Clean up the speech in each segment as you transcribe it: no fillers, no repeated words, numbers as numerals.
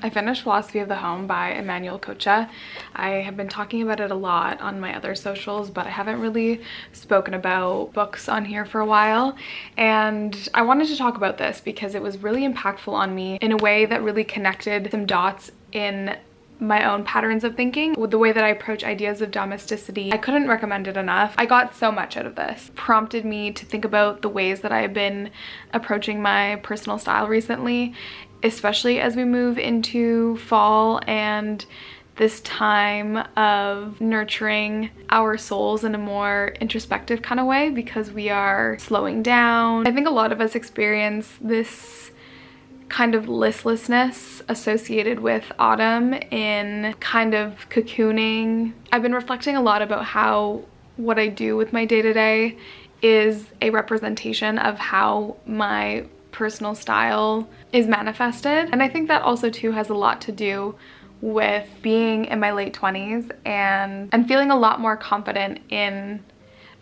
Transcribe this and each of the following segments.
I finished Philosophy of the Home by Emmanuel Kocha. I have been talking about it a lot on my other socials, but I haven't really spoken about books on here for a while. And I wanted to talk about this because it was really impactful on me in a way that really connected some dots in my own patterns of thinking with the way that I approach ideas of domesticity. I couldn't recommend it enough. I got so much out of this. Prompted me to think about the ways that I've been approaching my personal style recently, especially as we move into fall and this time of nurturing our souls in a more introspective kind of way, because we are slowing down. I think a lot of us experience this kind of listlessness associated with autumn in kind of cocooning. I've been reflecting a lot about how what I do with my day-to-day is a representation of how my personal style is manifested. And I think that also too has a lot to do with being in my late 20s and feeling a lot more confident in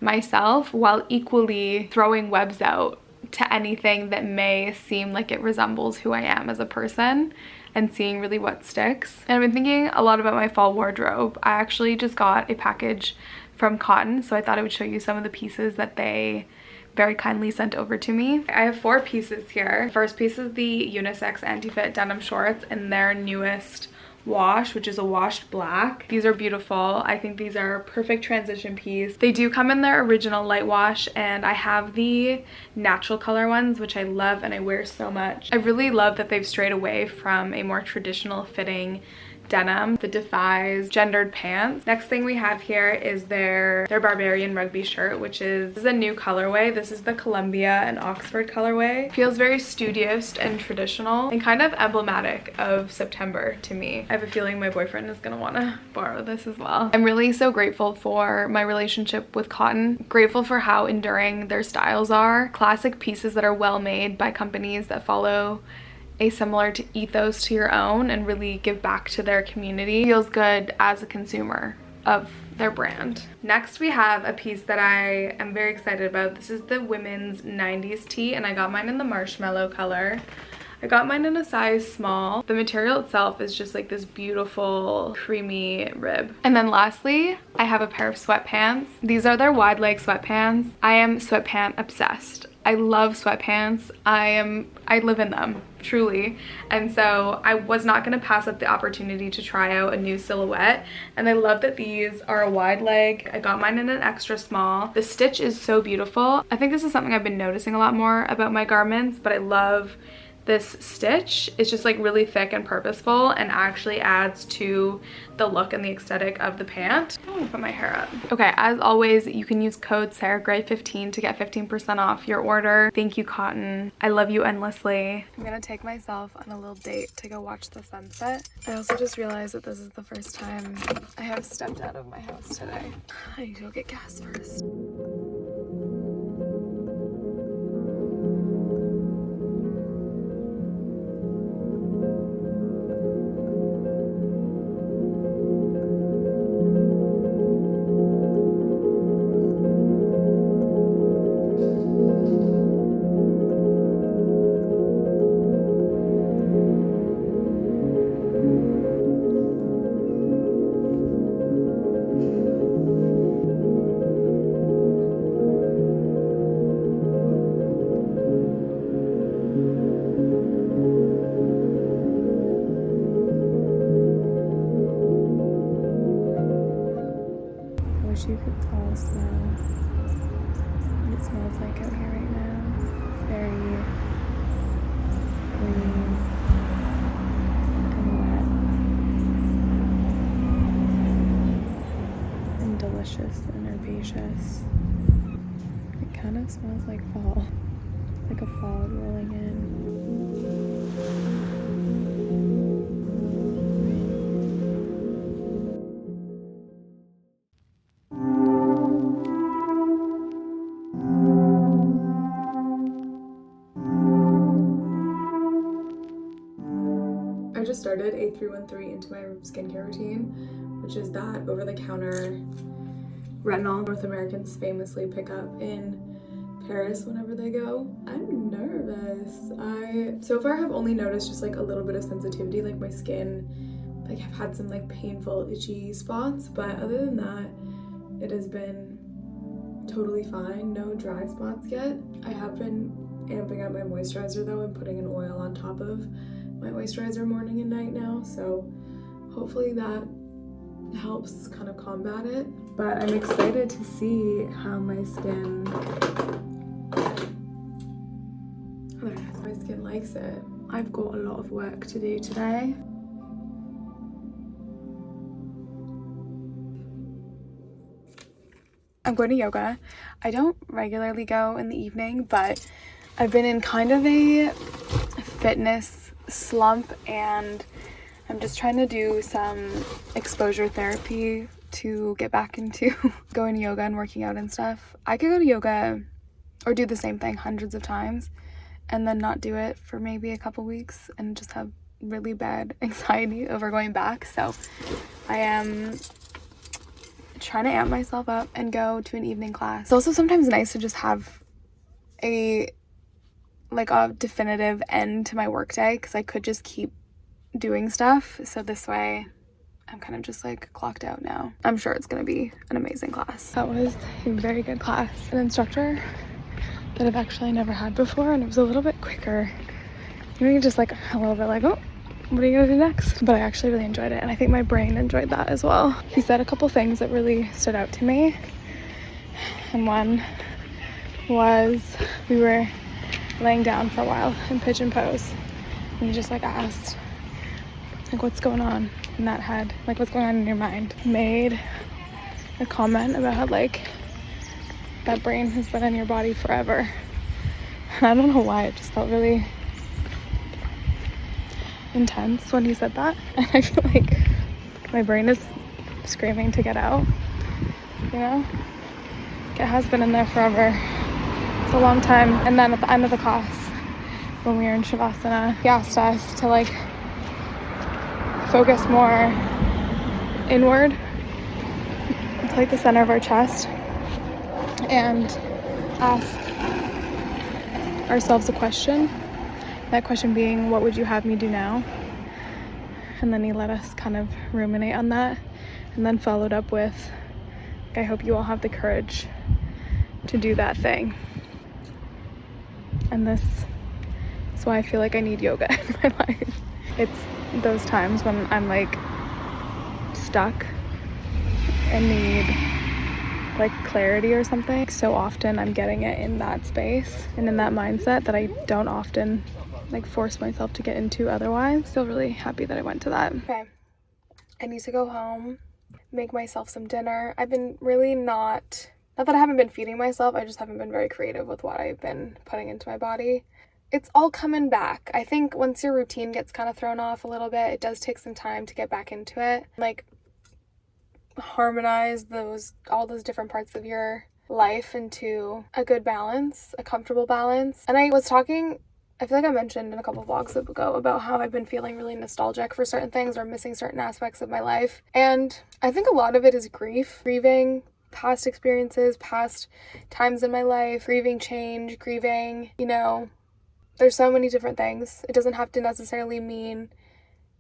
myself while equally throwing webs out to anything that may seem like it resembles who I am as a person and seeing really what sticks. And I've been thinking a lot about my fall wardrobe. I actually just got a package from Kotn, so I thought I would show you some of the pieces that they very kindly sent over to me. I have 4 pieces here. First piece is the unisex anti-fit denim shorts in their newest wash, which is a washed black. These are beautiful. I think these are a perfect transition piece. They do come in their original light wash, and I have the natural color ones, which I love and I wear so much. I really love that they've strayed away from a more traditional fitting denim that defies gendered pants. Next thing we have here is their Barbarian rugby shirt, which is a new colorway. This is the Columbia and Oxford colorway. Feels very studious and traditional and kind of emblematic of September to me. I have a feeling my boyfriend is gonna wanna borrow this as well. I'm really so grateful for my relationship with Kotn. Grateful for how enduring their styles are. Classic pieces that are well made by companies that follow a similar to ethos to your own and really give back to their community. Feels good as a consumer of their brand. Next we have a piece that I am very excited about. This is the women's 90s tee, and I got mine in the marshmallow color. I got mine in a size small. The material itself is just like this beautiful creamy rib. And then lastly, I have a pair of sweatpants. These are their wide leg sweatpants. I am sweatpant obsessed. I love sweatpants. I live in them, truly. And so I was not gonna pass up the opportunity to try out a new silhouette. And I love that these are a wide leg. I got mine in an extra small. The stitch is so beautiful. I think this is something I've been noticing a lot more about my garments, but I love this stitch. It's just like really thick and purposeful and actually adds to the look and the aesthetic of the pant. I want to put my hair up. Okay, as always, you can use code SarahGray15 to get 15% off your order. Thank you, Kotn. I love you endlessly. I'm gonna take myself on a little date to go watch the sunset. I also just realized that this is the first time I have stepped out of my house today. I need to go get gas first. You could all smell what it smells like out here right now. It's very green and wet and delicious and herbaceous. It kind of smells like fall, like a fog rolling in. I just started a 313 into my skincare routine, which is that over-the-counter retinol North Americans famously pick up in Paris whenever they go. I'm nervous. I so far have only noticed just like a little bit of sensitivity, like my skin, like I've had some like painful itchy spots, but other than that, it has been totally fine. No dry spots yet. I have been amping up my moisturizer though and putting an oil on top of my moisturizer morning and night now, so hopefully that helps kind of combat it. But I'm excited to see how my skin, my skin likes it. I've got a lot of work to do today. I'm going to yoga. I don't regularly go in the evening, but I've been in kind of a fitness slump and I'm just trying to do some exposure therapy to get back into going to yoga and working out and stuff. I could go to yoga or do the same thing hundreds of times and then not do it for maybe a couple weeks and just have really bad anxiety over going back. So I am trying to amp myself up and go to an evening class. It's also sometimes nice to just have a definitive end to my workday because I could just keep doing stuff. So this way I'm kind of just like clocked out now. I'm sure it's gonna be an amazing class. That was a very good class. An instructor that I've actually never had before, and it was a little bit quicker. You're just like a little bit like, oh, what are you gonna do next? But I actually really enjoyed it, and I think my brain enjoyed that as well. He said a couple things that really stood out to me, and one was we were laying down for a while in pigeon pose, and he just like asked, like, what's going on in that head? Like, what's going on in your mind? He made a comment about how like that brain has been in your body forever. And I don't know why, it just felt really intense when he said that. And I feel like my brain is screaming to get out, you know? It has been in there forever. It's a long time. And then at the end of the class, when we were in Shavasana, he asked us to like focus more inward to like the center of our chest and ask ourselves a question. That question being, what would you have me do now? And then he let us kind of ruminate on that, and then followed up with, I hope you all have the courage to do that thing. And this is why I feel like I need yoga in my life. It's those times when I'm like stuck and need like clarity or something. So often I'm getting it in that space and in that mindset that I don't often like force myself to get into otherwise. Still really happy that I went to that. Okay, I need to go home, make myself some dinner. I've been really not that I haven't been feeding myself, I just haven't been very creative with what I've been putting into my body. It's all coming back. I think once your routine gets kind of thrown off a little bit, it does take some time to get back into it. Like harmonize all those different parts of your life into a good balance, a comfortable balance. And I was talking, I feel like I mentioned in a couple vlogs ago about how I've been feeling really nostalgic for certain things or missing certain aspects of my life. And I think a lot of it is grieving past experiences, past times in my life, grieving change, grieving, you know, there's so many different things. It doesn't have to necessarily mean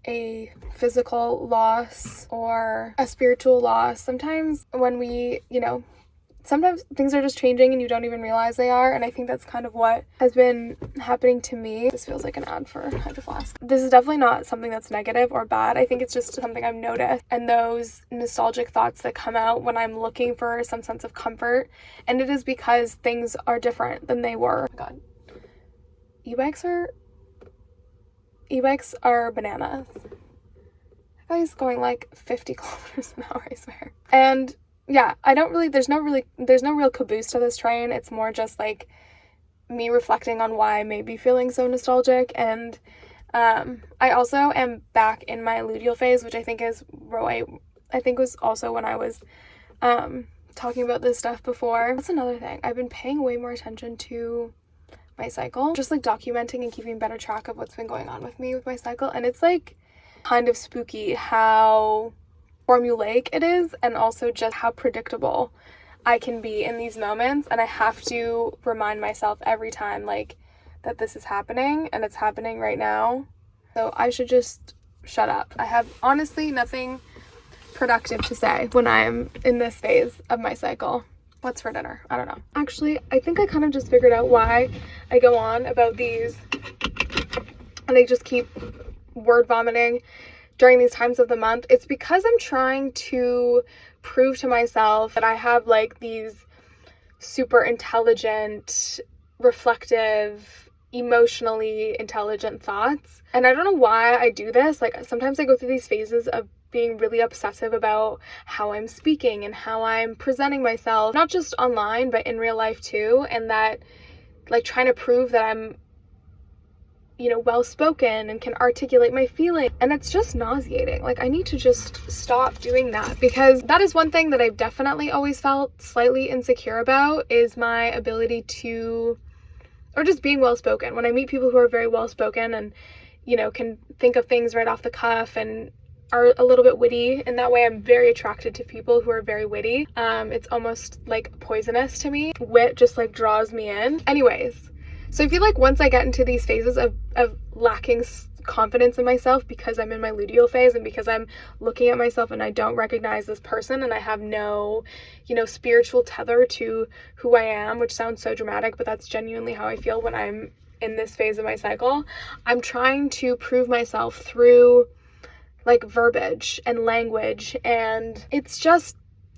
a physical loss or a spiritual loss. Sometimes when sometimes things are just changing and you don't even realize they are, and I think that's kind of what has been happening to me. This feels like an ad for Hydro Flask. This is definitely not something that's negative or bad. I think it's just something I've noticed, and those nostalgic thoughts that come out when I'm looking for some sense of comfort, and it is because things are different than they were. Oh my god. E-bikes are bananas. That guy's going like 50 kilometers an hour, I swear. And yeah, there's no real caboose to this train. It's more just like me reflecting on why I may be feeling so nostalgic. And I also am back in my luteal phase, which I think was also when I was talking about this stuff before. That's another thing. I've been paying way more attention to my cycle, just like documenting and keeping better track of what's been going on with me with my cycle. And it's like kind of spooky how formulaic it is, and also just how predictable I can be in these moments, and I have to remind myself every time, like, that this is happening, and it's happening right now. So I should just shut up. I have honestly nothing productive to say when I'm in this phase of my cycle. What's for dinner? I don't know. Actually, I think I kind of just figured out why I go on about these and I just keep word vomiting during these times of the month. It's because I'm trying to prove to myself that I have like these super intelligent, reflective, emotionally intelligent thoughts. And I don't know why I do this. Like sometimes I go through these phases of being really obsessive about how I'm speaking and how I'm presenting myself, not just online, but in real life too. And that like trying to prove that I'm, you know, well-spoken and can articulate my feelings. And it's just nauseating. Like I need to just stop doing that, because that is one thing that I've definitely always felt slightly insecure about, is my ability to, or just being well-spoken. When I meet people who are very well-spoken and, you know, can think of things right off the cuff and are a little bit witty, in that way I'm very attracted to people who are very witty. It's almost like poisonous to me. Wit just like draws me in. Anyways, so I feel like once I get into these phases of lacking confidence in myself because I'm in my luteal phase and because I'm looking at myself and I don't recognize this person and I have no, you know, spiritual tether to who I am, which sounds so dramatic, but that's genuinely how I feel when I'm in this phase of my cycle. I'm trying to prove myself through like verbiage and language, and it's just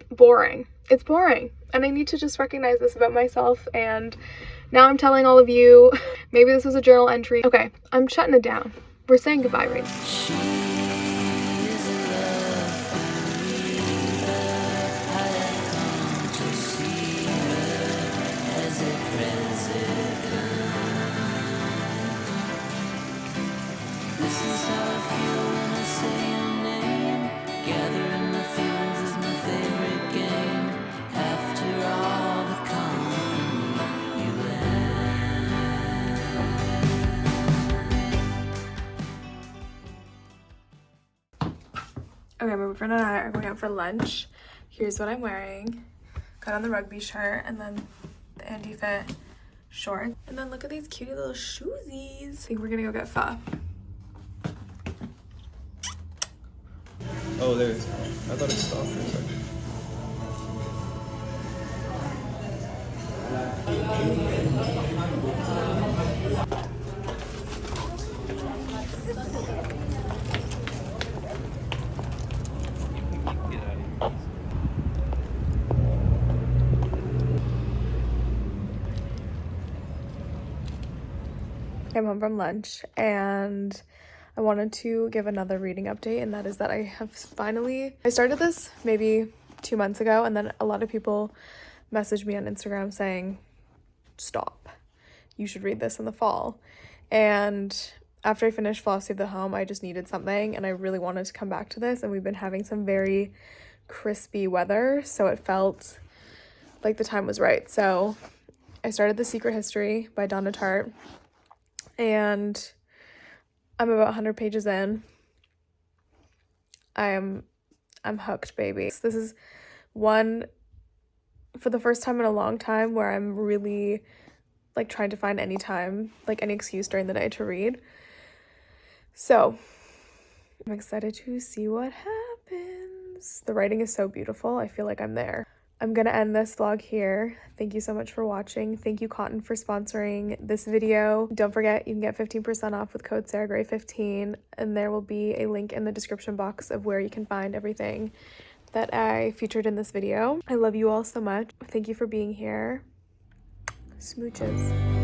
boring. It's boring. And I need to just recognize this about myself, and now I'm telling all of you. Maybe this was a journal entry. Okay, I'm shutting it down. We're saying goodbye right now. Okay, my boyfriend and I are going out for lunch. Here's what I'm wearing. Got on the rugby shirt and then the Andy Fit shorts. And then look at these cute little shoesies. I think we're gonna go get pho. Oh, there it is. I thought it stopped for a second. I'm home from lunch and I wanted to give another reading update, and that is that I started this maybe 2 months ago, and then a lot of people messaged me on Instagram saying, stop, you should read this in the fall. And after I finished Philosophy of the Home, I just needed something and I really wanted to come back to this, and we've been having some very crispy weather, so it felt like the time was right. So I started The Secret History by Donna Tartt, and I'm about 100 pages in. I'm hooked, baby. This is one, for the first time in a long time, where I'm really like trying to find any time, like any excuse during the day to read. So I'm excited to see what happens. The writing is so beautiful. I feel like I'm there. I'm gonna end this vlog here. Thank you so much for watching. Thank you, Kotn, for sponsoring this video. Don't forget, you can get 15% off with code SarahGray15, and there will be a link in the description box of where you can find everything that I featured in this video. I love you all so much. Thank you for being here. Smooches.